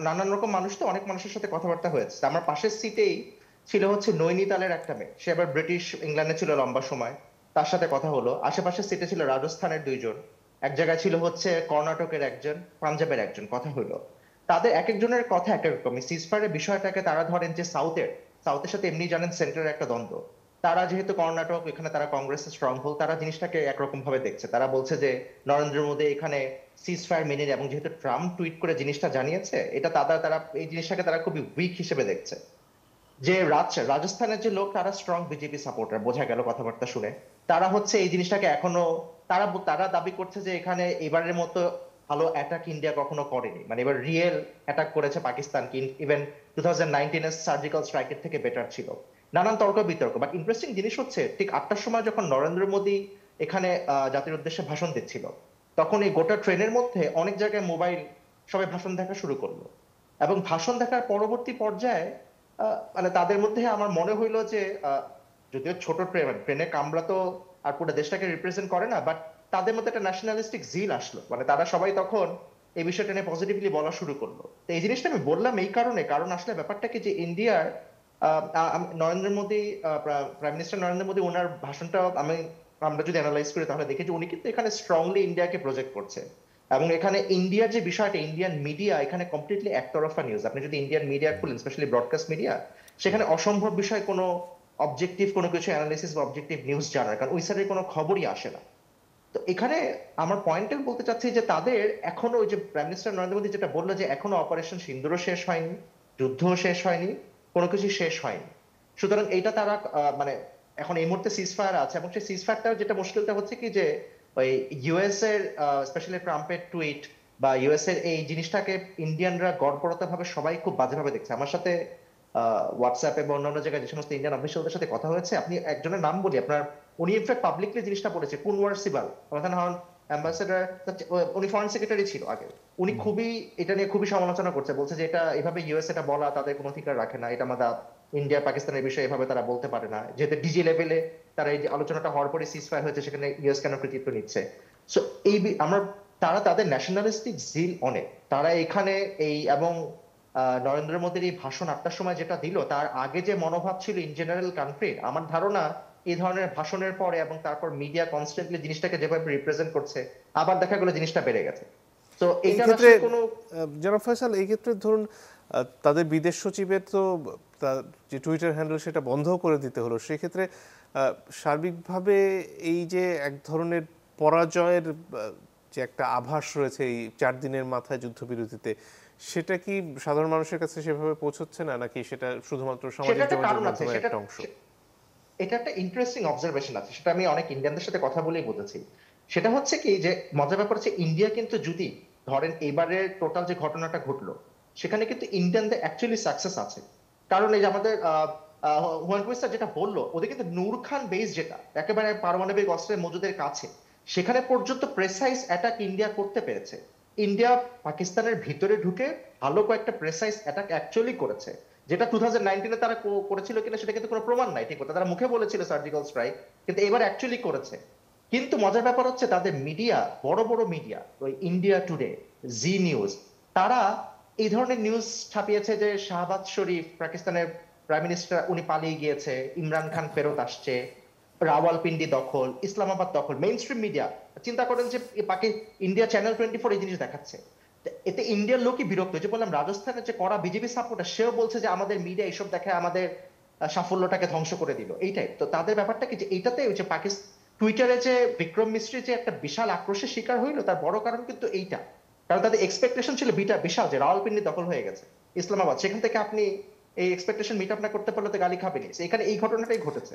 নানান রকম মানুষ, তো অনেক মানুষের সাথে কথাবার্তা হয়েছে। আমার পাশের সিটেই ছিল হচ্ছে নৈনিতালের একটা মেয়ে, সে আবার ব্রিটিশ ইংল্যান্ডে ছিল লম্বা সময়, তার সাথে কথা হলো। আশেপাশের সিটে ছিল রাজস্থানের দুইজন, এক জায়গায় ছিল হচ্ছে কর্ণাটকের একজন, পাঞ্জাবের একজন, কথা হলো। তাদের এক একজনের কথা এক এক রকম। সিজফায়ারের বিষয়টাকে তারা ধরেন যে সাউথের সাথে এমনি জানেন সেন্টারের একটা দ্বন্দ্ব। তারা যেহেতু কর্ণাটক, এখানে তারা কংগ্রেসের স্ট্রং হোল্ড, তারা জিনিসটাকে একরকম ভাবে দেখছে। তারা বলছে যে নরেন্দ্র মোদী এখানে সিজ ফায়ার মেনে নেয়, এবং যেহেতু ট্রাম্প টুইট করে জিনিসটা জানিয়েছে, এটা তারা এই জিনিসটাকে তারা খুবই উইক হিসেবে দেখছে। যে রাজস্থানের যে লোক, তারা স্ট্রং বিজেপি সাপোর্টার, বোঝা গেল কথাবার্তা শুনে। তারা হচ্ছে এই জিনিসটাকে এখনো, তারা দাবি করছে যে এখানে এবারের মতো ভালো অ্যাটাক ইন্ডিয়া কখনো করেনি, মানে এবার রিয়েল অ্যাটাক করেছে পাকিস্তানকে। ইভেন 2019-এর সার্জিক্যাল স্ট্রাইকের থেকে বেটার ছিল। নানান তর্ক বিতর্ক, বাট ইন্টারেস্টিং জিনিস হচ্ছে ঠিক 8টার সময় যখন নরেন্দ্র মোদী এখানে জাতির উদ্দেশ্যে ভাষণ দিচ্ছিল, তখন এই গোটা ট্রেনের মধ্যে অনেক জায়গায় মোবাইল, সবাই ভাষণ দেখা শুরু করলো। এবং ভাষণ দেখার পরবর্তী পর্যায়ে মানে তাদের মধ্যে আমার মনে হইলো যে যদিও ছোট ট্রেনে কামরা তো আর পুরো দেশটাকে রিপ্রেজেন্ট করে না, বাট তাদের মধ্যে একটা ন্যাশনালিস্টিক জিল আসলো, মানে তারা সবাই তখন এই বিষয়টা নিয়ে পজিটিভলি বলা শুরু করলো। তো এই জিনিসটা আমি বললাম এই কারণে, কারণ আসলে ব্যাপারটা কি যে ইন্ডিয়ার নরেন্দ্র মোদী, প্রাইম মিনিস্টার নরেন্দ্র মোদী, ওনার ভাষণটা আমরা যদি অ্যানালাইজ করি তাহলে দেখি যে উনি কিন্তু এখানে স্ট্রংলি ইন্ডিয়াকে প্রজেক্ট করছে। এবং এখানে ইন্ডিয়ার যে বিষয়টা, ইন্ডিয়ান মিডিয়া এখানে কমপ্লিটলি একতরফা নিউজ। আপনি যদি ইন্ডিয়ান মিডিয়া খুলেন, স্পেশালি ব্রডকাস্ট মিডিয়া, সেখানে অসম্ভব বিষয় কোনো অবজেক্টিভ কোনো কিছু অ্যানালিসিস বা অবজেক্টিভ নিউজ জানার, কারণ ওই সাইডের কোনো খবরই আসে না। তো এখানে আমার পয়েন্টটা বলতে চাচ্ছি যে তাদের এখনো, ওই যে প্রাইম মিনিস্টার নরেন্দ্র মোদী যেটা বললো যে এখনো অপারেশন সিন্দুরও শেষ হয়নি, যুদ্ধও শেষ হয়নি, কোনো কিছু শেষ হয়নি। সুতরাং এইটা তারা মানে এখন এই মুহূর্তে সিজ ফায়ার আছে, এবং সেই সিজ ফায়ারটাও যেটা মুশকিলটা হচ্ছে কি যে ওই ইউএস এর স্পেশালি ট্রাম্পের টুইট বা ইউএস এর এই জিনিসটাকে ইন্ডিয়ানরা গড়পড়তা ভাবে সবাই খুব বাজেভাবে দেখছে। আমার সাথে হোয়াটসঅ্যাপে বা অন্যান্য জায়গায় যে সমস্ত ইন্ডিয়ান অফিসিয়ালদের সাথে কথা হয়েছে, আপনি একজনের নাম বলি আপনার, উনি ইনফ্যাক্ট পাবলিকলি জিনিসটা বলেছে, কুনওয়ার সিবাল, প্রধান হন অ্যাম্বাসেডার, উনি ফরেন সেক্রেটারি ছিল আগে। উনি খুবই এটা নিয়ে খুবই সমালোচনা করছে, বলছে যে এটা এভাবে ইউএস এটা বলা তাদের কোনো অধিকার রাখে না, এটা আমাদের ইন্ডিয়া পাকিস্তানের বিষয়ে এভাবে তারা বলতে পারে না, যেহেতু ডিজি লেভেলে তারা এই যে আলোচনাটা হওয়ার পরে সিজ ফায়ার হয়েছে, সেখানে ইউএস কেন কৃতিত্ব নিচ্ছে। সো এই আমরা, তারা তাদের ন্যাশনালিস্টিক জিল অনেক, তারা এখানে এই, এবং নরেন্দ্র মোদীর এই ভাষণ 8টার সময় যেটা দিল, তার আগে যে মনোভাব ছিল ইন জেনারেল কান্ট্রির, আমার ধারণা এই ধরনের ভাষণের পরে এবং তারপর মিডিয়া কনস্ট্যান্টলি জিনিসটাকে যেভাবে রিপ্রেজেন্ট করছে, আবার দেখা গেলো জিনিসটা বেড়ে গেছে। তো এই এইটার ক্ষেত্রে আসলে কোনো, জনাব ফয়সাল, এই ক্ষেত্রে ধরুন তাদের বিদেশ সচিবের তো যে টুইটার হ্যান্ডেল সেটা বন্ধ করে দিতে হলো, সেক্ষেত্রে সার্বিকভাবে এই যে এক ধরনের পরাজয়ের যে একটা আভাস রয়েছে এই 4 দিনের মাথায় যুদ্ধবিরতিতে, সেটা কি সাধারণ মানুষের কাছে সেভাবে পৌঁছচ্ছে না, নাকি সেটা শুধুমাত্র সেটা সামাজিক একটা যোগাযোগ কারণ আছে, মাধ্যমের সেটা একটা অংশ? এটা একটা ইন্টারেস্টিং অবজারভেশন আছে, সেটা আমি অনেক ইন্ডিয়ানদের সাথে কথা বলেই বুঝেছি। সেটা হচ্ছে কি যে মজার ব্যাপার হচ্ছে, ইন্ডিয়া কিন্তু যদি ধরেন এবারে টোটাল যে ঘটনাটা ঘটলো, সেখানে কিন্তু ইন্ডিয়ানদের অ্যাকচুয়ালি সাকসেস আছে। কারণ এই যে আমাদের হুয়ান কুইস্টার যেটা বললো, ওদের কিন্তু নূর খান বেস, যেটা একেবারে পারমাণবিক অস্ত্রের মজুদের কাছে, সেখানে পর্যন্ত প্রেসাইজ অ্যাটাক ইন্ডিয়া করতে পেরেছে। ইন্ডিয়া পাকিস্তানের ভিতরে ঢুকে ভালো কয়েকটা প্রেসাইজ অ্যাটাক অ্যাকচুয়ালি করেছে, যেটা 2019-এ তারা করেছিল কিনা সেটা কিন্তু কোনো প্রমাণ নাই, ঠিক কথা, তারা মুখে বলেছিল সার্জিক্যাল স্ট্রাইক, কিন্তু এবার অ্যাকচুয়ালি করেছে। কিন্তু মজার ব্যাপার হচ্ছে তাদের মিডিয়া, বড় বড় মিডিয়া, ওই ইন্ডিয়া টুডে, জি নিউজ, তারা এই ধরনের নিউজ ছাপিয়েছে যে শাহবাজ শরীফ পাকিস্তানের প্রাইম মিনিস্টার, উনি পালিয়ে গিয়েছে, ইমরান খান ফেরত আসছে, রাওয়ালপিন্ডি দখল, ইসলামাবাদ দখল। মেইন স্ট্রিম মিডিয়া চিন্তা করেন যে ইন্ডিয়া চ্যানেল 24 এই জিনিস দেখাচ্ছে। এতে ইন্ডিয়ার লোকই বিরক্ত, যে বললাম রাজস্থানের যে কড়া বিজেপি সাপোর্টার, সেও বলছে যে আমাদের মিডিয়া এইসব দেখায় আমাদের সাফল্যটাকে ধ্বংস করে দিল। এইটাই তো তাদের ব্যাপারটা কি, যে এইটাতে যে পাকিস্তান টুইটারে যে বিক্রম মিস্ত্রি যে একটা বিশাল আক্রোশের শিকার হইলো, তার বড় কারণ কিন্তু এইটা। কারণ তাদের এক্সপেকটেশন ছিল বিশাল, যে রাওয়ালপিন্ডি দখল হয়ে গেছে, ইসলামাবাদ, সেখান থেকে আপনি এই এক্সপেকটেশন মিট আপ না করতে পারলে তো গালি খাবেনি। এখানে এই ঘটনাটাই ঘটেছে।